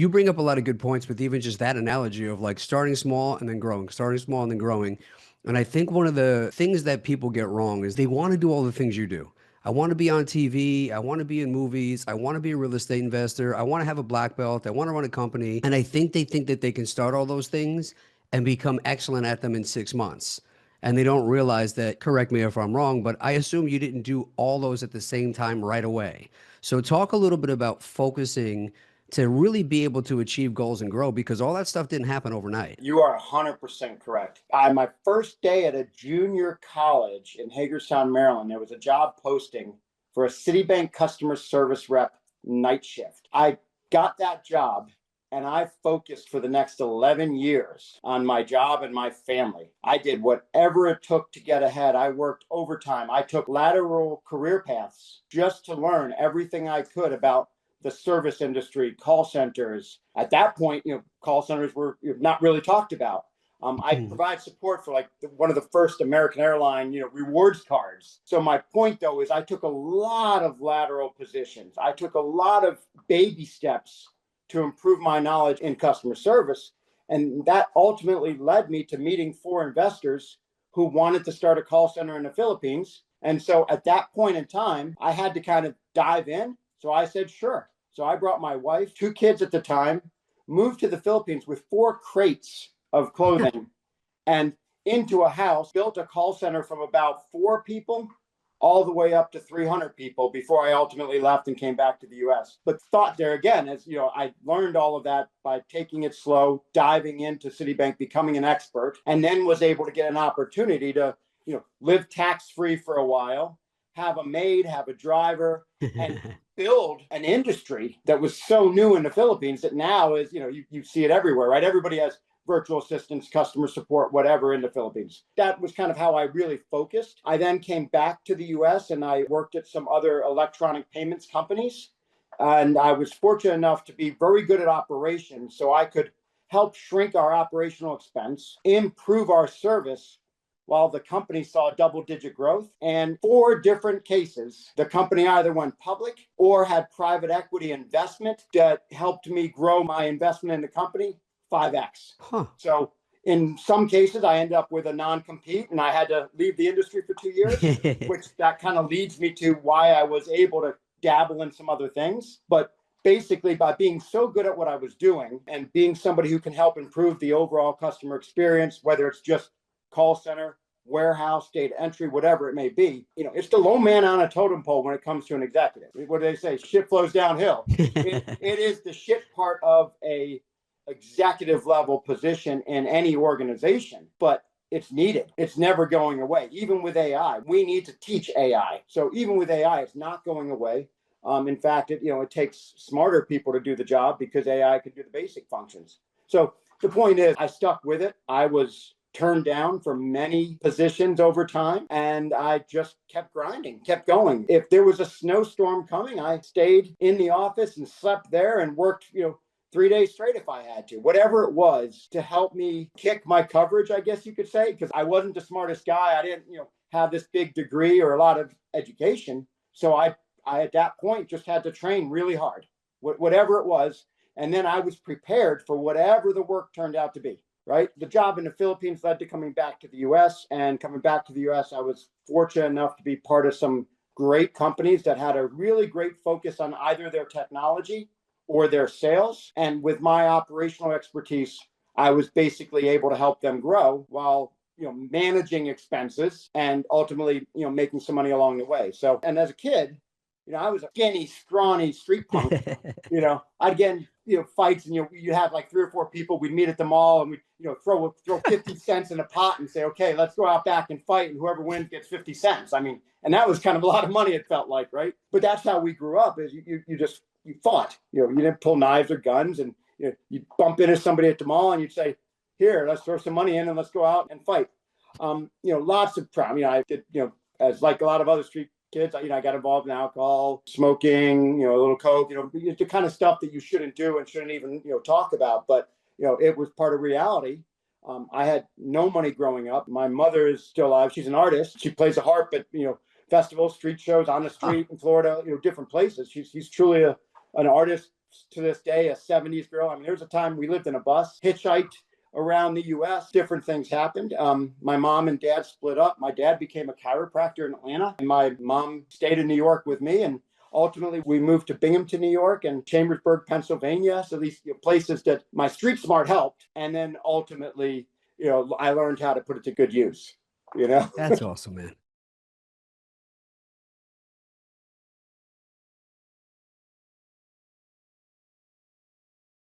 You bring up a lot of good points with even just that analogy of like starting small and then growing, starting small and then growing. And I think one of the things that people get wrong is they want to do all the things you do. I want to be on TV. I want to be in movies. I want to be a real estate investor. I want to have a black belt. I want to run a company. And I think that they can start all those things and become excellent at them in 6 months. And they don't realize that, correct me if I'm wrong, but I assume you didn't do all those at the same time right away. So talk a little bit about focusing to really be able to achieve goals and grow, because all that stuff didn't happen overnight. You are 100% correct. My first day at a junior college in Hagerstown, Maryland, there was a job posting for a Citibank customer service rep night shift. I got that job and I focused for the next 11 years on my job and my family. I did whatever it took to get ahead. I worked overtime. I took lateral career paths just to learn everything I could about the service industry, call centers. At that point, call centers were not really talked about. I provide support for like one of the first American airline, rewards cards. So my point though is I took a lot of lateral positions. I took a lot of baby steps to improve my knowledge in customer service. And that ultimately led me to meeting 4 investors who wanted to start a call center in the Philippines. And so at that point in time, I had to kind of dive in. So I said, sure. So I brought my wife, 2 kids at the time, moved to the Philippines with 4 crates of clothing and into a house, built a call center from about 4 people all the way up to 300 people before I ultimately left and came back to the US. But thought there again, as I learned all of that by taking it slow, diving into Citibank, becoming an expert, and then was able to get an opportunity to, live tax-free for a while, have a maid, have a driver, and build an industry that was so new in the Philippines that now is, you see it everywhere, right? Everybody has virtual assistants, customer support, whatever in the Philippines. That was kind of how I really focused. I then came back to the US and I worked at some other electronic payments companies. And I was fortunate enough to be very good at operations, so I could help shrink our operational expense, improve our service, while the company saw double-digit growth. And 4 different cases, the company either went public or had private equity investment that helped me grow my investment in the company 5x. So in some cases, I ended up with a non-compete and I had to leave the industry for 2 years, which that kind of leads me to why I was able to dabble in some other things. But basically, by being so good at what I was doing and being somebody who can help improve the overall customer experience, whether it's just call center, warehouse, data entry, whatever it may be, it's the low man on a totem pole when it comes to an executive. What do they say? Shit flows downhill. It is the shit part of a executive level position in any organization, but it's needed. It's never going away. Even with AI, we need to teach AI. So even with AI, it's not going away. In fact, it takes smarter people to do the job because AI can do the basic functions. So the point is, I stuck with it. I was turned down for many positions over time, and I just kept grinding, kept going. If there was a snowstorm coming, I stayed in the office and slept there and worked, 3 days straight if I had to, whatever it was to help me kick my coverage, I guess you could say, because I wasn't the smartest guy. I didn't, have this big degree or a lot of education. So I at that point just had to train really hard, whatever it was. And then I was prepared for whatever the work turned out to be. Right. The job in the Philippines led to coming back to the US, and coming back to the US, I was fortunate enough to be part of some great companies that had a really great focus on either their technology or their sales. And with my operational expertise, I was basically able to help them grow while, managing expenses and ultimately, making some money along the way. So, and as a kid, I was a skinny, scrawny street punk. I'd get in, fights, and you have like 3 or 4 people. We'd meet at the mall, and we, throw 50 cents in a pot and say, okay, let's go out back and fight, and whoever wins gets 50 cents. I mean, and that was kind of a lot of money. It felt like, right? But that's how we grew up. Is you fought. You didn't pull knives or guns, and you'd bump into somebody at the mall, and you'd say, here, let's throw some money in and let's go out and fight. Lots of crime. I did, as like a lot of other street kids, I got involved in alcohol, smoking, a little coke, the kind of stuff that you shouldn't do and shouldn't even, talk about. But, it was part of reality. I had no money growing up. My mother is still alive. She's an artist. She plays the harp at, festivals, street shows, on the street in Florida, different places. She's truly an artist to this day a 70s girl. I mean, there's a time we lived in a bus, hitchhiked around the US. Different things happened. My mom and dad split up. My dad became a chiropractor in Atlanta, and my mom stayed in New York with me. And ultimately, we moved to Binghamton, New York, and Chambersburg, Pennsylvania. So these places that my street smart helped. And then ultimately, I learned how to put it to good use. That's awesome, man.